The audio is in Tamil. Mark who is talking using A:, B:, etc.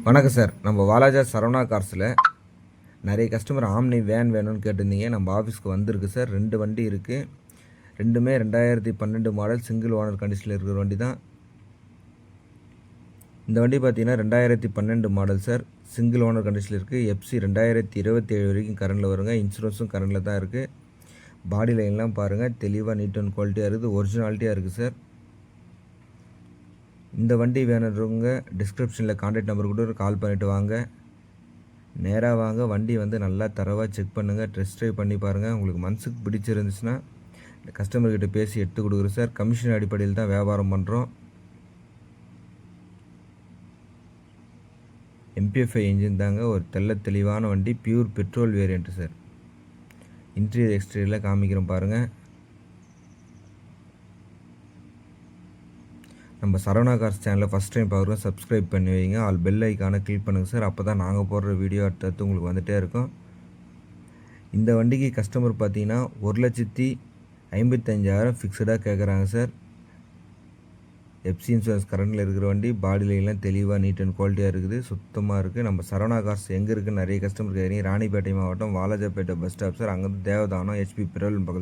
A: வணக்கம் சார். நம்ம வாலாஜா சரவணா கார்ஸில் நிறைய கஸ்டமர் ஆம்னி வேன் வேணும்னு கேட்டிருந்தீங்க. நம்ம ஆஃபீஸ்க்கு வந்திருக்கு சார். 2 வண்டி இருக்குது. ரெண்டுமே 2012 மாடல் சிங்கிள் ஓனர் கண்டிஷனில் இருக்கிற வண்டி தான். இந்த வண்டி பார்த்தீங்கன்னா 2012 மாடல் சார். சிங்கிள் ஓனர் கண்டிஷனில் இருக்குது. எஃப்சி 2027 வரைக்கும் கரண்டில் வருங்க. இன்சூரன்ஸும் கரண்டில் தான் இருக்குது. பாடி லைன்லாம் பாருங்கள், தெளிவாக நீட் அண்ட் குவாலிட்டியாக இருக்குது. ஒரிஜினாலிட்டியாக இருக்குது சார். இந்த வண்டி வேணுன்றவங்க டிஸ்கிரிப்ஷனில் கான்டாக்ட் நம்பர் கூட கால் பண்ணிவிட்டு வாங்க. நேராக வாங்க. வண்டி நல்லா தரவாக செக் பண்ணுங்கள். டெஸ்ட் ட்ரைவ் பண்ணி பாருங்கள். உங்களுக்கு மனசுக்கு பிடிச்சிருந்துச்சுன்னா கஸ்டமர்கிட்ட பேசி எடுத்து கொடுக்குறோம் சார். கமிஷன் அடிப்படையில் தான் வியாபாரம் பண்ணுறோம். MPFI இன்ஜின் தாங்க. ஒரு தெளிவான வண்டி. Pure petrol variant sir. Interior எக்ஸ்டீரியரில் காமிக்கிறோம் பாருங்கள். நம்ம சரவணா கார்ஸ் சேனலை ஃபஸ்ட் டைம் பார்க்குறோம். சப்ஸ்கிரைப் பண்ணி வைங்க. ஆல் பெல் ஐக்கானை கிளிக் பண்ணுங்கள் சார். அப்போ தான் நாங்கள் போடுற வீடியோ அடுத்தடுத்து உங்களுக்கு வந்துகிட்டே இருக்கும். இந்த வண்டிக்கு கஸ்டமர் பார்த்தீங்கன்னா 1,55,000 ஃபிக்ஸடாக கேட்குறாங்க சார். எஃப்சி இன்சூரன்ஸ் கரண்டில் இருக்கிற வண்டி. பாடி லைன்லாம் தெளிவாக நீட் அண்ட் குவாலிட்டியாக இருக்குது. சுத்தமாக இருக்குது. நம்ம சரவணா கார்ஸ் எங்கே இருக்குன்னு நிறைய கஸ்டமர் கேட்குறீங்க. ராணிப்பேட்டை மாவட்டம் வாலாஜாப்பேட்டை பஸ் ஸ்டாப் சார். அங்கேருந்து தேவதானம் HP பெட்ரோல் பக்கத்தில்